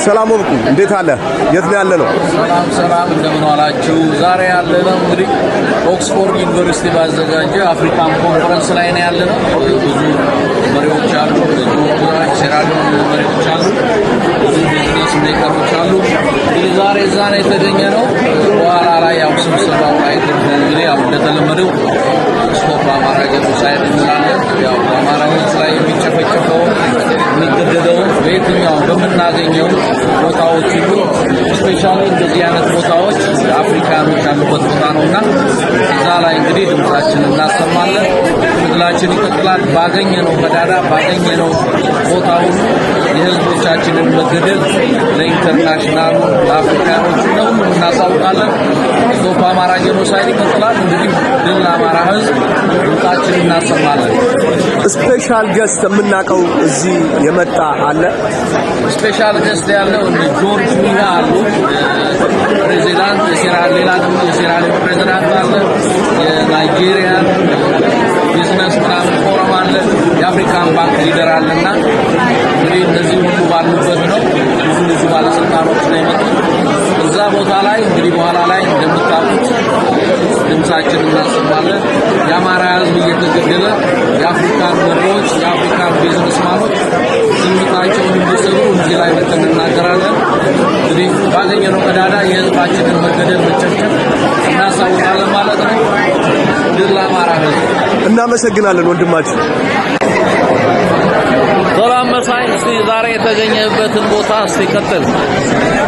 ሰላም ወርቁ እንዴት አለ? የት ነው ያለነው? ሰላም እንደምን ዋላችሁ? ዛሬ ያለነው እንግዲህ ኦክስፎርድ ዩኒቨርሲቲ ባዘጋጀው አፍሪካን ኮንፈረንስ ላይ ነው ያለነው። ብዙ መሪዎች አሉ፣ ሴራሊዮን መሪዎች አሉ፣ ብዙ ቢዝነስ ሜከሮች አሉ። እንግዲህ ዛሬ እዛ ነው የተገኘነው። በኋላ ላይ ያው ስብሰባው ላይ እንግዲህ ያው እንደተለመደው ስቶፕ አማራ ጄኖሳይድ እንላለን። ያው አማራ ህዝብ ላይ የሚጨፈጨፈው የሚገደለው በየትኛው በምናገኘው ቦታዎች ሁሉ ስፔሻሊ እንደዚህ አይነት ቦታዎች አፍሪካኖች ያሉበት ቦታ ነውና እዛ ላይ እንግዲህ ድምጻችንን እናሰማለን። ትግላችን ይቀጥላል። ባገኘነው ቀዳዳ ባገኘነው ቦታ ሁሉ የህዝቦቻችንን መገደል ለኢንተርናሽናል ለአፍሪካኖች ነው እናሳውቃለን። ስቶፕ አማራ ጄኖሳይድ ይቀጥላል። እንግዲህ ድል ለአማራ ህዝብ ድምጻችንን እናሰማለን። ስፔሻል ገስት የምናውቀው እዚህ የመጣ አለ? ስፔሻል ገስት ያለው ጆርጅ ሚና አሉ፣ ፕሬዚዳንት ሌላ ደግሞ የሴራሊዮን ፕሬዚዳንት አለ፣ የናይጄሪያን ቢዝነስ ምናምን ፎረም አለ፣ የአፍሪካን ባንክ ሊደር አለና እንግዲህ እነዚህ ሁሉ ባሉበት ነው ብዙ ባለስልጣኖች ነው የመጡት እዛ ቦታ ላይ። እንግዲህ በኋላ ላይ እንደምታውቁት ድምጻችንን እናሰማለን። የአማራ ህዝብ እየተገደለ የአፍሪካን መሪዎች የአፍሪካን ቢዝነስማኖች ዝምታቸውን እንዲሰሩ እዚህ ላይ መተን እናገራለን። እንግዲህ ባገኘነው ቀዳዳ የህዝባችንን መገደል መጨፍጨፍ እናሳውቃለን ማለት ነው። ድል ለአማራ ህዝብ። እናመሰግናለን ወንድማችን። ሰላም መሳይ፣ እስቲ ዛሬ የተገኘበትን ቦታ እስቲ ቀጥል።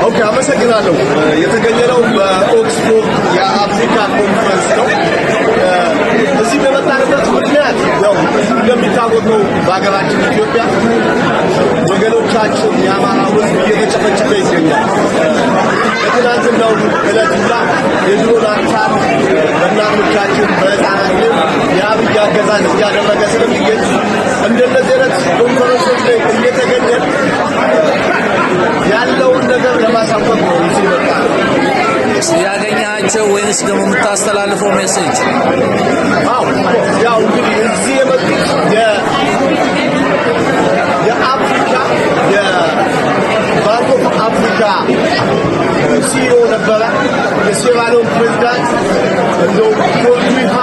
ኦኬ፣ አመሰግናለሁ። የተገኘነው በኦክስፎርድ የአፍሪካ ኮንፈረንስ ነው። እዚህ በመጣንበት ምክንያት ያው እንደሚታወቀው በሀገራችን ኢትዮጵያ ወገኖቻችን የአማራ ህዝብ እየተጨፈጨፈ ይገኛል። በትናንትናው ዕለትና የድሮን አታክ በእናቶቻችን በህፃናት የአብይ አገዛዝ እያደረገ ስለሚገኝ እንደነዚህ አይነት ኮንፈረንሶች ላይ እየተገኘን ያለውን ነገር ለማሳወቅ ነው እዚህ መጣ ያገኛቸው ወይንስ ደግሞ የምታስተላልፈው ሜሴጅ? አዎ ያው እንግዲህ እዚህ የመጡት የአፍሪካ የባንክ ኦፍ አፍሪካ ሲኢኦ ነበረ፣ የሴራሊዮን ፕሬዚዳንት እንደው ኮልጁሃ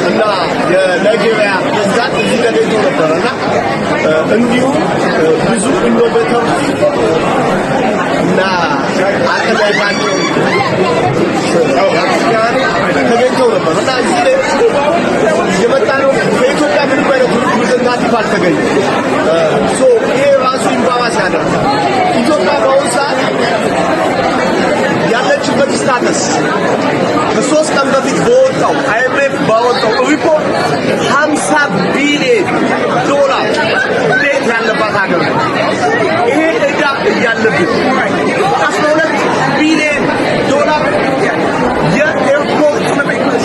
እና የናይጄሪያ ፕሬዚዳንት እዚህ ተገኝተው ነበረና እንዲሁም ብዙ ኢኖቬተሮች እና አቅም ያላቸው ተገኝተው ነበር እና እዚህ ላይ የመጣ ነው። በኢትዮጵያ ምንም አይነት ሪፕሬዘንታቲቭ አልተገኘም። ይሄ ራሱ ኢምባራስ ያደርጋል። ኢትዮጵያ በአሁኑ ሰዓት ያለችበት ስታተስ ከ3 ቀን በፊት በወጣው IMF ባወጣው ሪፖርት 50 ቢሊዮን ዶላር ዴት ያለባት ሀገር ነው። ይሄ ዕዳ እያለብን 12 ቢሊዮን ዶላር የኤርፖርት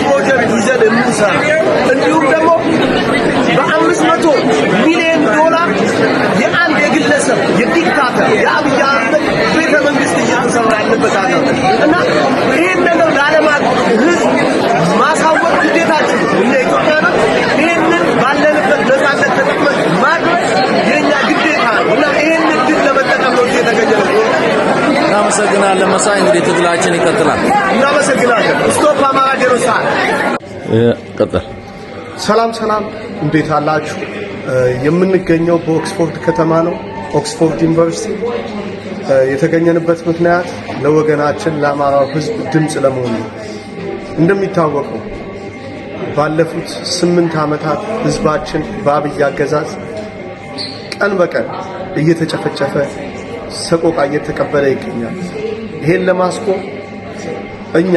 ፕሮጀክት ይዘን እንሰራ፣ እንዲሁም ደግሞ በ500 ሚሊዮን ዶላር የአንድ የግለሰብ የዲክታተር የአብይ አህመድ ቤተ መንግስት እያሰራ ያለበት አለ እና ይሄን ነገር ለዓለም ህዝብ ማሳወቅ ግዴታችን እንደ ኢትዮጵያውያን ይሄንን ባለንበት ነፃነት ተጠቅመን ማድረግ የኛ ግዴታ ነው እና ይሄንን ድል ለመጠቀም ነው የተገኘነው። እናመሰግናለን መሳይ። እንግዲህ ትግላችን ይቀጥላል። እናመሰግናለን። ስቶፕ አማራ ጄኖሳይድ። ቀጥል። ሰላም እንዴት አላችሁ? የምንገኘው በኦክስፎርድ ከተማ ነው። ኦክስፎርድ ዩኒቨርሲቲ የተገኘንበት ምክንያት ለወገናችን ለአማራው ህዝብ ድምጽ ለመሆን ነው። እንደሚታወቀው ባለፉት 8 ዓመታት ህዝባችን በአብይ አገዛዝ ቀን በቀን እየተጨፈጨፈ ሰቆቃ እየተቀበለ ይገኛል። ይሄን ለማስቆም እኛ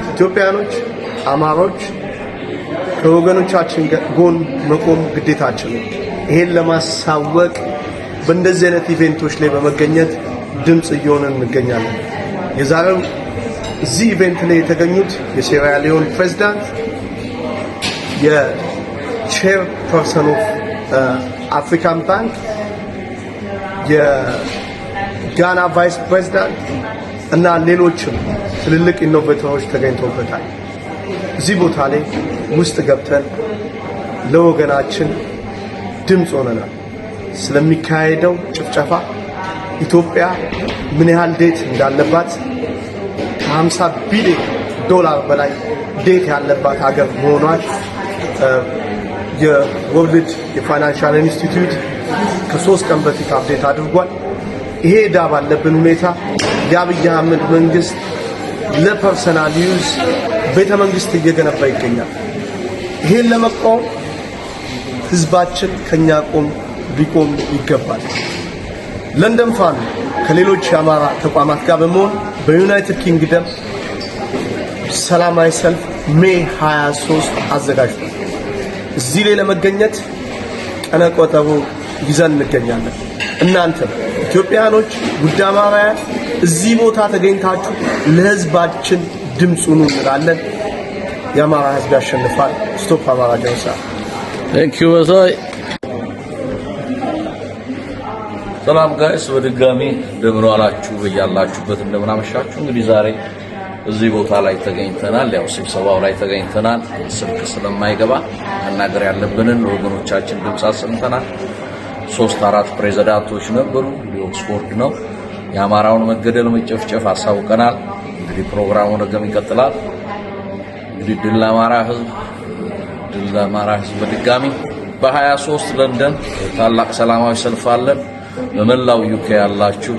ኢትዮጵያኖች አማሮች ከወገኖቻችን ጎን መቆም ግዴታችን ነው። ይሄን ለማሳወቅ በእንደዚህ አይነት ኢቨንቶች ላይ በመገኘት ድምጽ እየሆነን እንገኛለን። የዛሬው እዚህ ኢቨንት ላይ የተገኙት የሴራሊዮን ፕሬዚዳንት፣ የቼር ፐርሰን ኦፍ አፍሪካን ባንክ፣ የጋና ቫይስ ፕሬዚዳንት እና ሌሎችም ትልልቅ ኢኖቬተሮች ተገኝተውበታል። እዚህ ቦታ ላይ ውስጥ ገብተን ለወገናችን ድምጽ ሆነናል። ስለሚካሄደው ጭፍጨፋ ኢትዮጵያ ምን ያህል ዴት እንዳለባት ከ50 ቢሊዮን ዶላር በላይ ዴት ያለባት ሀገር መሆኗን የወርልድ የፋይናንሻል ኢንስቲትዩት ከ3 ቀን በፊት አፕዴት አድርጓል። ይሄ ዕዳ ባለብን ሁኔታ የአብይ አህመድ መንግስት ለፐርሰናል ዩዝ ቤተ መንግስት እየገነባ ይገኛል። ይሄን ለመቃወም ህዝባችን ከኛ ሊቆም ይገባል። ለንደን ፋን ከሌሎች የአማራ ተቋማት ጋር በመሆን በዩናይትድ ኪንግደም ሰላማዊ ሰልፍ ሜይ 23 አዘጋጅቷል። እዚህ ላይ ለመገኘት ቀነ ቆጠሮ ይዘን እንገኛለን። እናንተ ኢትዮጵያኖች ጉዳይ አማራውያን እዚህ ቦታ ተገኝታችሁ ለህዝባችን ድምፅ ሁኑ እንላለን። የአማራ ህዝብ ያሸንፋል። ስቶፕ አማራ ጀኖሳይድ። ቴንክ ዩ መሳይ። ሰላም ጋይስ፣ በድጋሚ እንደምን ዋላችሁ፣ በያላችሁበት እንደምን አመሻችሁ። እንግዲህ ዛሬ እዚህ ቦታ ላይ ተገኝተናል። ያው ስብሰባው ላይ ተገኝተናል። ስልክ ስለማይገባ መናገር ያለብንን ወገኖቻችን ድምፅ አሰምተናል። 3-4 ፕሬዝዳንቶች ነበሩ። ኦክስፎርድ ነው የአማራውን መገደል መጨፍጨፍ አሳውቀናል። እንግዲህ ፕሮግራሙ ነገም ይቀጥላል። እንግዲህ ድል ለአማራ ህዝብ፣ ድል ለአማራ ህዝብ። በድጋሚ በ23 ለንደን ታላቅ ሰላማዊ ሰልፍ አለን። በመላው ዩኬ ያላችሁ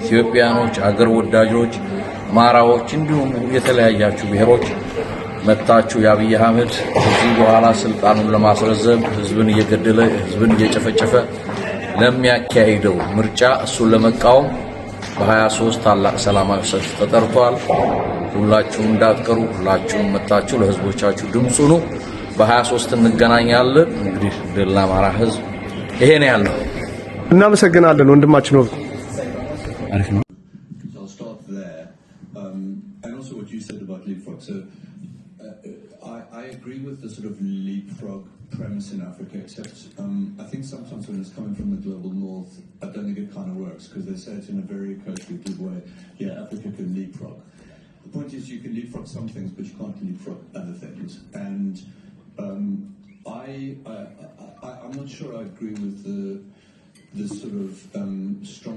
ኢትዮጵያኖች፣ አገር ወዳጆች፣ አማራዎች እንዲሁም የተለያያችሁ ብሔሮች መጣችሁ የአብይ አህመድ ከዚህ በኋላ ስልጣኑን ለማስረዘም ህዝብን እየገደለ ህዝብን እየጨፈጨፈ ለሚያካሂደው ምርጫ እሱን ለመቃወም በ23 ታላቅ ሰላማዊ ሰልፍ ተጠርቷል። ሁላችሁም እንዳትቀሩ፣ ሁላችሁም መጣችሁ ለህዝቦቻችሁ ድምፅ ሁኑ። በ23 እንገናኛለን። እንግዲህ ድል ለአማራ ህዝብ። ይሄ ነው ያለው። እናመሰግናለን ወንድማችን ወርቁ። አሪፍ ነው። I'll start there. And also what you said about leapfrog. So I agree with the sort of leapfrog premise in Africa, except I think sometimes when it's coming from the global north, I don't think it kind of works because they say it in a very cursory way. Yeah, Africa can leapfrog. The point is you can leapfrog some things, but you can't leapfrog other things. And I'm not sure I agree with the sort of strong